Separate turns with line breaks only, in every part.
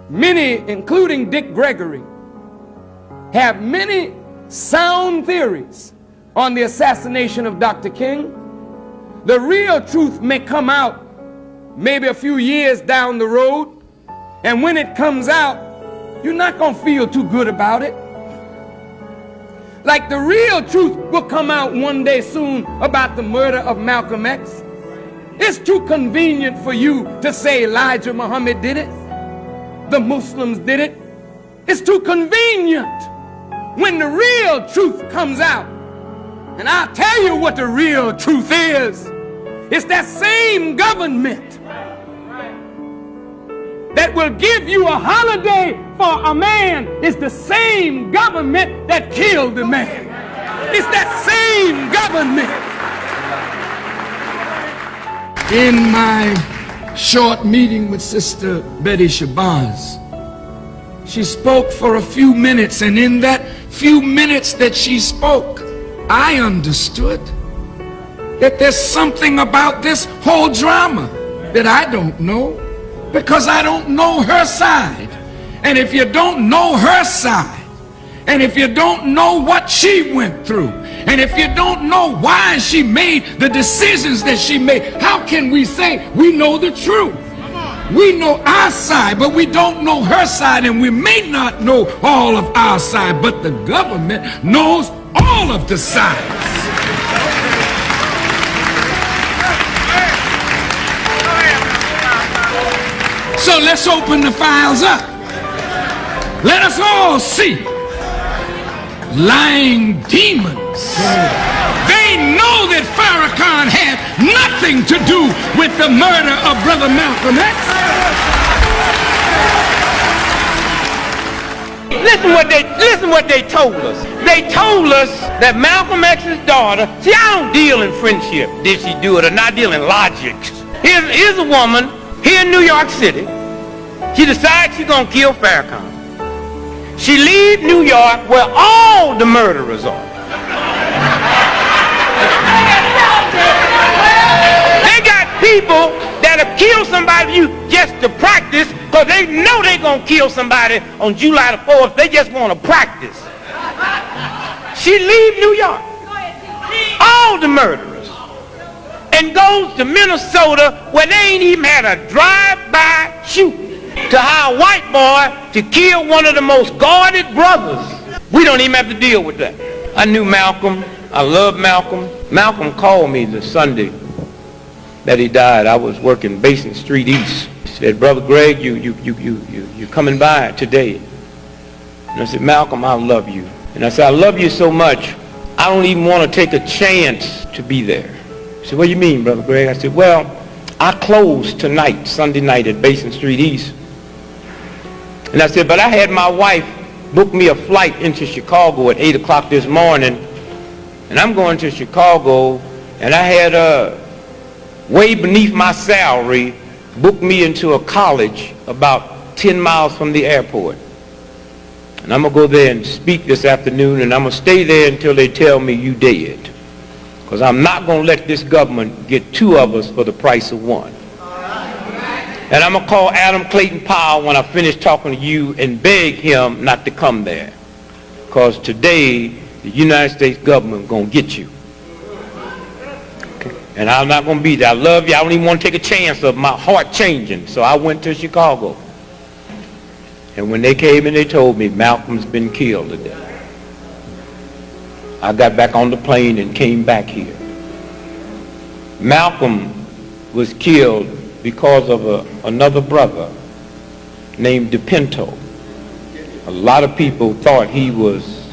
Many, including Dick Gregory, have many sound theories on the assassination of Dr. King. The real truth may come out maybe a few years down the road, and when it comes out, you're not going to feel too good about it. Like the real truth will come out one day soon about the murder of Malcolm X. It's too convenient for you to say Elijah Muhammad did it, the Muslims did it. It's too convenient when the real truth comes out. And I'll tell you what the real truth is. It's that same government that will give you a holiday for a man is the same government that killed the man. It's that same government. In my short meeting with Sister Betty Shabazz, she spoke for a few minutes, and in that few minutes that she spoke, I understood that there's something about this whole drama that I don't know, because I don't know her side. And if you don't know her side, and if you don't know what she went through, and if you don't know why she made the decisions that she made, how can we say we know the truth? We know our side, but we don't know her side, and we may not know all of our side, but the government knows all of the sides. So let's open the files up. Let us all see. Lying demons. They know that Farrakhan had nothing to do with the murder of Brother Malcolm X.
Listen what they told us. They told us that Malcolm X's daughter, see, I don't deal in friendship. Did she do it or not? Deal in logic. Here's a woman here in New York City. She decides she's gonna kill Farrakhan. She leaves New York where all the murderers are. They got people that have killed somebody just to practice, because they know they're going to kill somebody on July the 4th. They just want to practice. She leaves New York, all the murderers, and goes to Minnesota where they ain't even had a drive-by shooting, to hire a white boy to kill one of the most guarded brothers. We don't even have to deal with that. I knew Malcolm. I loved Malcolm. Malcolm called me the Sunday that he died. I was working Basin Street East. He said, "Brother Greg, you coming by today?" And I said, "Malcolm, I love you." And I said, "I love you so much, I don't even want to take a chance to be there." He said, "What do you mean, Brother Greg?" I said, "Well, I close tonight, Sunday night at Basin Street East." And I said, "But I had my wife book me a flight into Chicago at 8 o'clock this morning, and I'm going to Chicago, and I had way beneath my salary book me into a college about 10 miles from the airport. And I'm going to go there and speak this afternoon, and I'm going to stay there until they tell me you dead. Because I'm not going to let this government get two of us for the price of one. And I'm going to call Adam Clayton Powell when I finish talking to you and beg him not to come there. Because today, the United States government is going to get you. Okay. And I'm not going to be there. I love you. I don't even want to take a chance of my heart changing. So I went to Chicago. And when they came and they told me Malcolm's been killed today, I got back on the plane and came back here. Malcolm was killed because of another brother named DePinto. A lot of people thought he was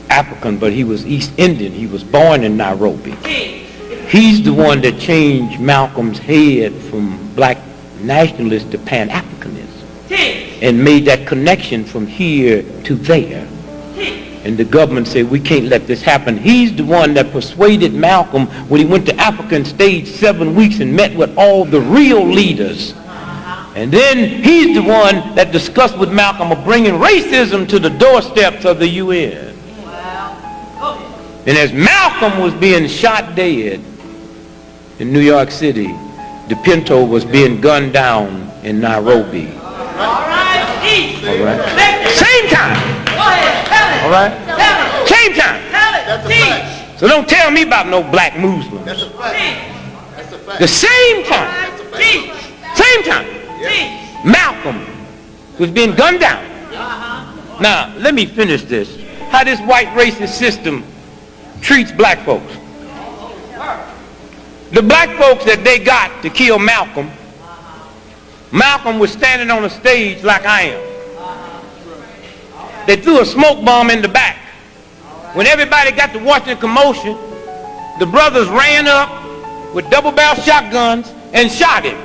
African, but he was East Indian. He was born in Nairobi. He's the one that changed Malcolm's head from black nationalist to Pan-Africanism and made that connection from here to there. And the government said, we can't let this happen. He's the one that persuaded Malcolm when he went to Africa and stayed 7 weeks and met with all the real leaders. And then he's the one that discussed with Malcolm of bringing racism to the doorsteps of the UN. And as Malcolm was being shot dead in New York City, DePinto was being gunned down in Nairobi. All right. Same time. All right. Same time. So don't tell me about no black Muslims. The same time. Same time. Malcolm was being gunned down. Now, let me finish this. How this white racist system treats black folks. The black folks that they got to kill Malcolm, Malcolm was standing on a stage like I am. They threw a smoke bomb in the back. When everybody got to watching the commotion, the brothers ran up with double-barrel shotguns and shot him.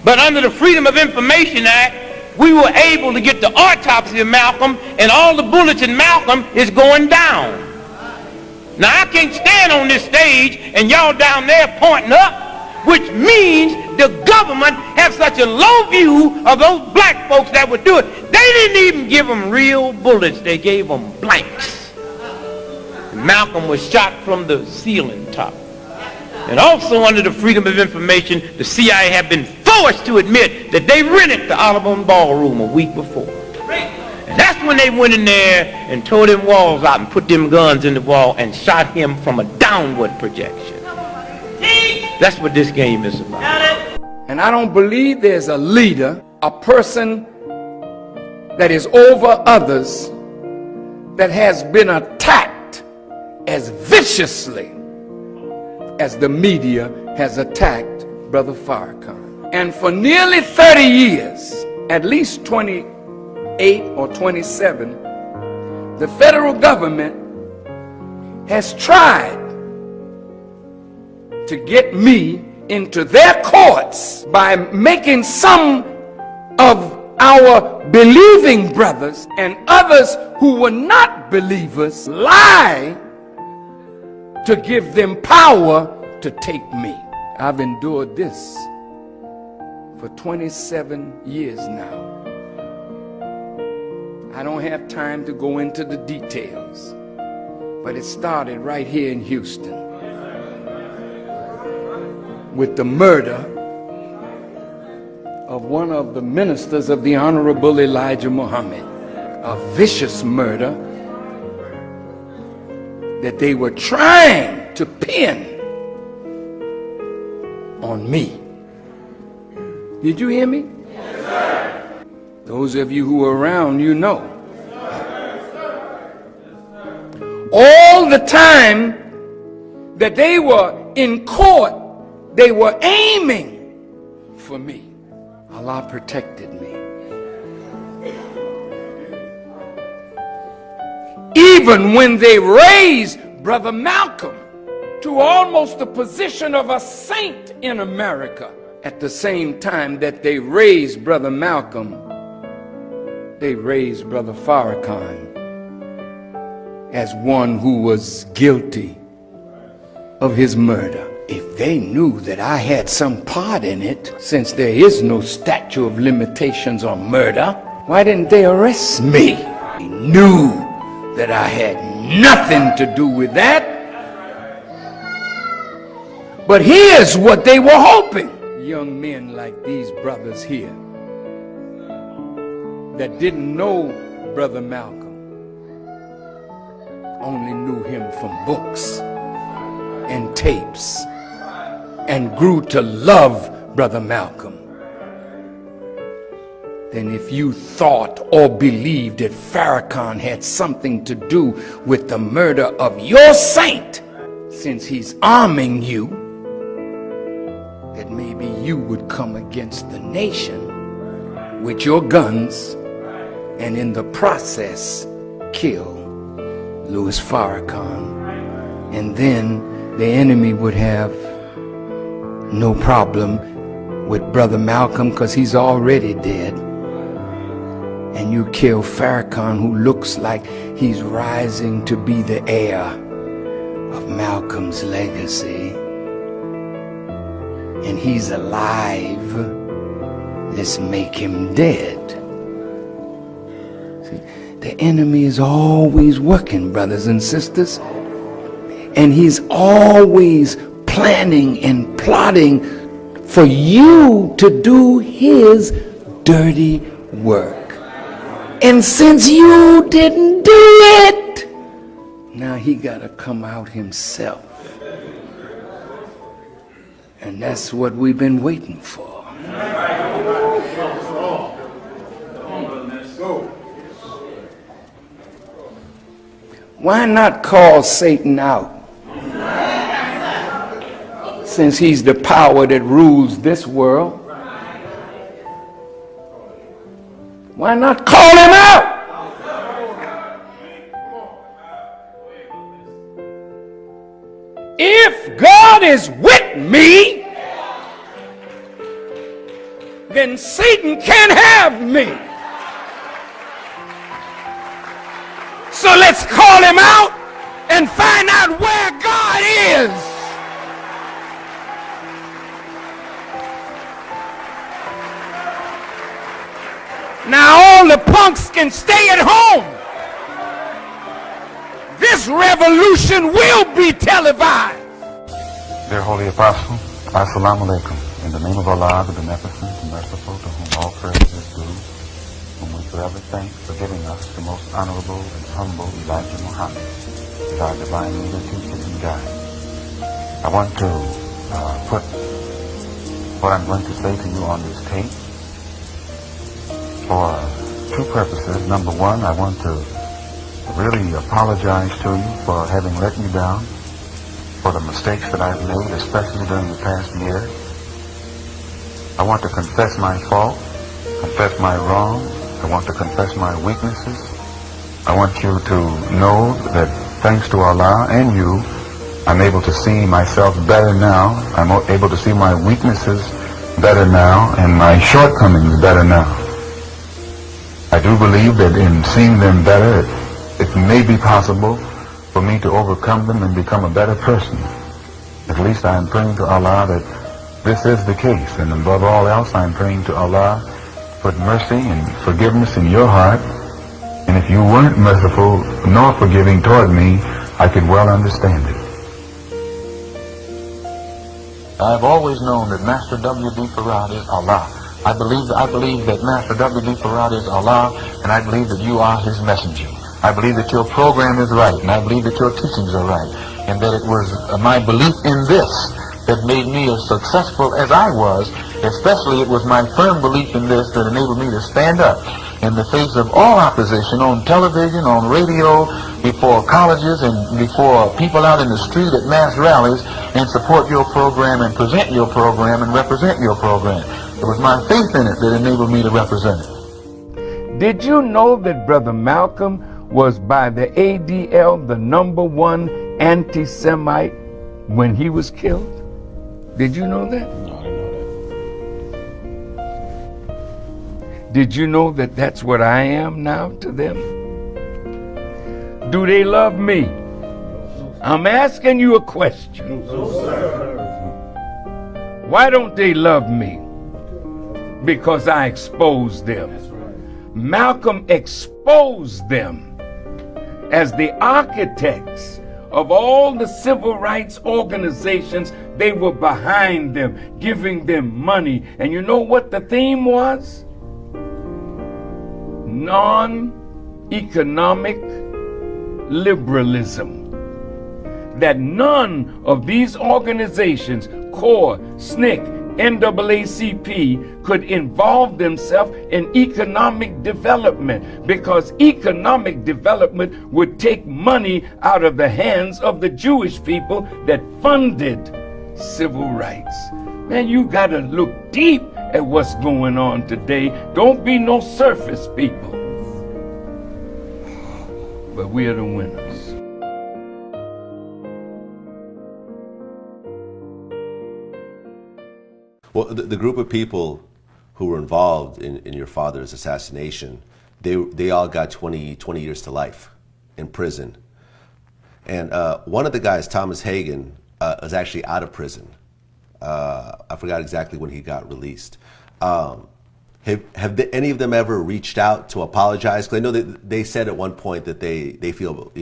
But under the Freedom of Information Act, we were able to get the autopsy of Malcolm, and all the bullets in Malcolm is going down. Now I can't stand on this stage and y'all down there pointing up, which means the government has such a low view of those black folks that would do it. They didn't even give them real bullets. They gave them blanks. Malcolm was shot from the ceiling top. And also under the Freedom of Information, the CIA had been forced to admit that they rented the Audubon Ballroom a week before. And that's when they went in there and tore them walls out and put them guns in the wall and shot him from a downward projection. That's what this game is about.
And I don't believe there's a leader, a person that is over others, that has been attacked as viciously as the media has attacked Brother Farrakhan. And for nearly 30 years, at least 28 or 27, the federal government has tried to get me into their courts by making some of our believing brothers and others who were not believers lie to give them power to take me. I've endured this for 27 years now. I don't have time to go into the details, but it started right here in Houston with the murder of one of the ministers of the Honorable Elijah Muhammad, a vicious murder that they were trying to pin on me. Did you hear me? Yes, sir. Those of you who were around, you know. All the time that they were in court, they were aiming for me. Allah protected me. Even when they raised Brother Malcolm to almost the position of a saint in America, at the same time that they raised Brother Malcolm, they raised Brother Farrakhan as one who was guilty of his murder. If they knew that I had some part in it, since there is no statute of limitations on murder, why didn't they arrest me? They knew that I had nothing to do with that. But here's what they were hoping. Young men like these brothers here that didn't know Brother Malcolm, only knew him from books and tapes, and grew to love Brother Malcolm. Then if you thought or believed that Farrakhan had something to do with the murder of your saint, since he's arming you, that maybe you would come against the nation with your guns and in the process kill Louis Farrakhan. And then the enemy would have no problem with Brother Malcolm because he's already dead. And you kill Farrakhan, who looks like he's rising to be the heir of Malcolm's legacy. And he's alive. Let's make him dead. See, the enemy is always working, brothers and sisters. And he's always planning and plotting for you to do his dirty work. And since you didn't do it, now he got to come out himself. And that's what we've been waiting for. Why not call Satan out? Since he's the power that rules this world. Why not call him out? If God is with me, then Satan can't have me. So let's call him out and find out where God is. Now all the punks can stay at home. This revolution will be televised.
Dear Holy Apostle, Assalamu alaikum. In the name of Allah, the Beneficent, the Merciful, to whom all praise is due, whom we forever thank for giving us the most honorable and humble Elijah Muhammad as our divine leader, teacher, and guide. I want to put what I'm going to say to you on this tape for two purposes. Number one, I want to really apologize to you for having let you down, for the mistakes that I've made, especially during the past year. I want to confess my fault, confess my wrong. I want to confess my weaknesses. I want you to know that thanks to Allah and you, I'm able to see myself better now. I'm able to see my weaknesses better now and my shortcomings better now. I do believe that in seeing them better, it may be possible for me to overcome them and become a better person. At least I am praying to Allah that this is the case, and above all else, I'm praying to Allah to put mercy and forgiveness in your heart. And if you weren't merciful nor forgiving toward me, I could well understand it. I've always known that Master W.D. Farad is Allah. I believe that Master W.D. Farad is Allah, and I believe that you are his messenger. I believe that your program is right, and I believe that your teachings are right, and that it was my belief in this that made me as successful as I was. Especially it was my firm belief in this that enabled me to stand up in the face of all opposition on television, on radio, before colleges, and before people out in the street at mass rallies, and support your program and present your program and represent your program. It was my faith in it that enabled me to represent it.
Did you know that Brother Malcolm was by the ADL the #1 anti-Semite when he was killed? Did you know that?
No, I didn't know that.
Did you know that that's what I am now to them? Do they love me? I'm asking you a question. Why don't they love me? Because I exposed them. Malcolm exposed them as the architects of all the civil rights organizations. They were behind them, giving them money. And you know what the theme was? Non-economic liberalism. That none of these organizations, CORE, SNCC, NAACP, could involve themselves in economic development, because economic development would take money out of the hands of the Jewish people that funded civil rights. Man, you gotta look deep at what's going on today. Don't be no surface people. But we are the winners.
Well, the group of people who were involved in your father's assassination, they all got 20 years to life in prison. And one of the guys, Thomas Hagen, is actually out of prison. I forgot exactly when he got released. Have any of them ever reached out to apologize? Because I know that they said at one point that they feel,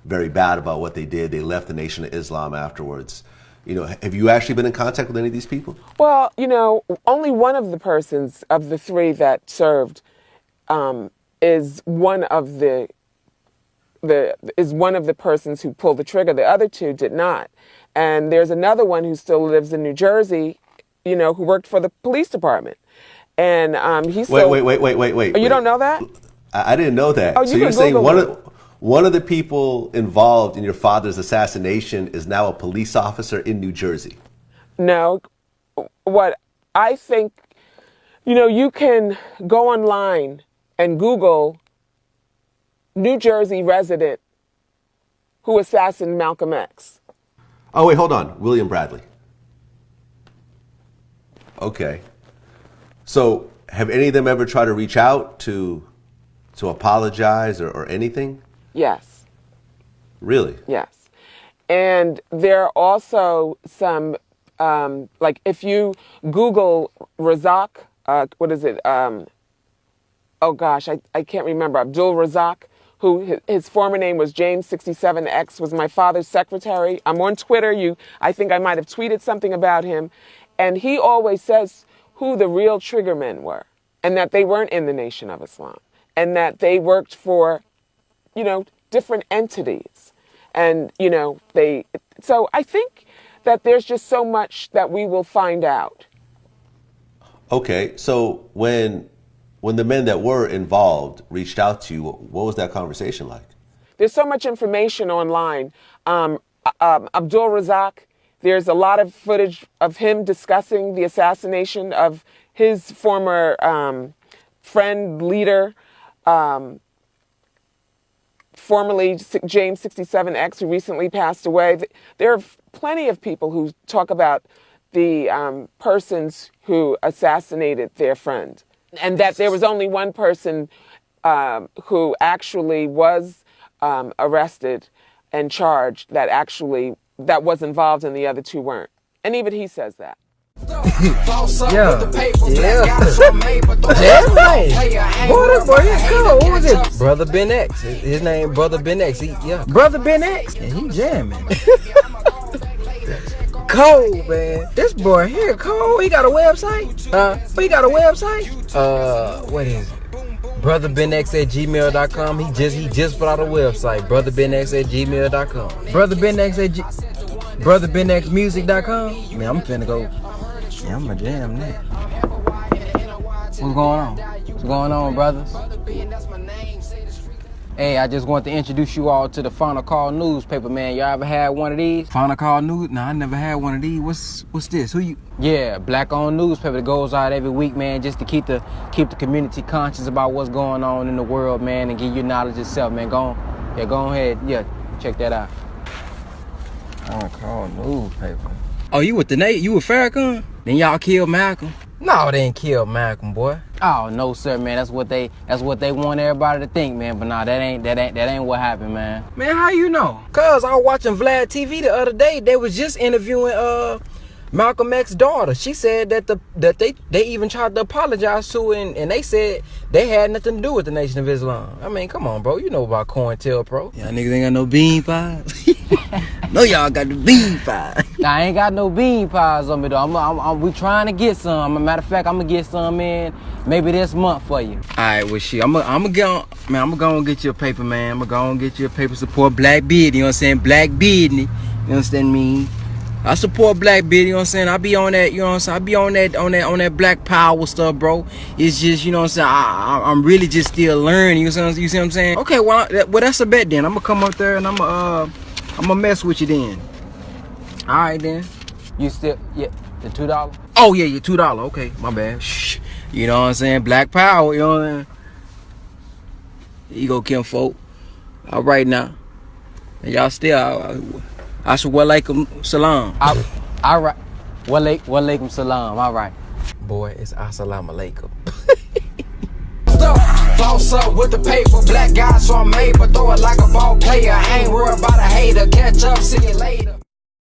very bad about what they did. They left the Nation of Islam afterwards. You know, have you actually been in contact with any of these people?
Well, you know, only one of the persons of the three that served is one of the persons who pulled the trigger. The other two did not. And there's another one who still lives in New Jersey, you know, who worked for the police department. And he's still...
Wait.
You don't know that?
I didn't know that.
Oh,
so
you
you're
can
saying
Google
one of the people involved in your father's assassination is now a police officer in New Jersey?
No. What I think, you know, you can go online and Google New Jersey resident who assassinated Malcolm X.
Oh, wait, hold on. William Bradley. Okay. So have any of them ever tried to reach out to apologize or anything?
Yes.
Really?
Yes. And there are also some, like if you Google Razak, what is it? Oh gosh, I can't remember. Abdul Razak, who his former name was James 67X, was my father's secretary. I'm on Twitter. I think I might have tweeted something about him. And he always says who the real triggermen were, and that they weren't in the Nation of Islam, and that they worked for, you know, different entities. And, you know, so I think that there's just so much that we will find out.
Okay, so when the men that were involved reached out to you, what was that conversation like?
There's so much information online. Abdul Razak, there's a lot of footage of him discussing the assassination of his former friend, leader, formerly James 67X, who recently passed away. There are plenty of people who talk about the persons who assassinated their friend, and that there was only one person who actually was arrested and charged that was involved, and the other two weren't. And even he says that.
Yeah. Boy, that boy, he's cool. What was it? Brother Ben X. His name, Brother Ben X. Brother Ben X. And he jamming. Cold, man. This boy here, cold. He got a website? He got a website? What is it? BrotherBenX@gmail.com. He just put out a website. BrotherBenX@gmail.com. BrotherBenXmusic.com. Man, I'm finna go. Yeah, I'm gonna jam that. What's going on? What's going on, brothers? Hey, I just want to introduce you all to the Final Call newspaper, man. Y'all ever had one of these? Final Call News? Nah, I never had one of these. What's this? Who you? Yeah, black-owned newspaper that goes out every week, man, just to keep the community conscious about what's going on in the world, man, and give you knowledge yourself, man. Go ahead. Yeah, check that out. Final Call newspaper. Oh, you with the Nate? You with Farrakhan? Then y'all killed Malcolm? No, they ain't killed Malcolm, boy. Oh no, sir, man. That's what they want everybody to think, man. But nah, that ain't what happened, man. Man, how you know? Cause I was watching Vlad TV the other day. They was just interviewing Malcolm X's daughter. She said that they even tried to apologize to her, and they said they had nothing to do with the Nation of Islam. I mean, come on, bro. You know about COINTELPRO. Y'all niggas ain't got no bean pies. No, y'all got the bean pies. Nah, I ain't got no bean pies on me though. We trying to get some. Matter of fact, I'm gonna get some in maybe this month for you. All right, well, shit. I'm gonna go and get you a paper, man. I'm gonna go and get you a paper. Support Black Beard. You know what I'm saying? Black Beard. You understand me? I support Black Beard, you know what I'm saying? I be on that, you know what I'm saying? I be on that Black Power stuff, bro. It's just, you know what I'm saying? I'm really just still learning, you see what I'm saying? Okay, well that's a bet then. I'm gonna come up there and I'm gonna mess with you then. All right then. You still, yeah, the $2? Oh yeah, your $2. Okay, my bad. Shh. You know what I'm saying? Black Power, you know what I'm saying? Here you go, Kim folk. All right now. And y'all still, Assalamualaikum salam. All right. Walaikum salam. All right. Boy, it's Assalamualaikum.
Floss up with the paper, black guy, so I made, but throw it like a ball player. I ain't worried about a hater. Catch up, see you later.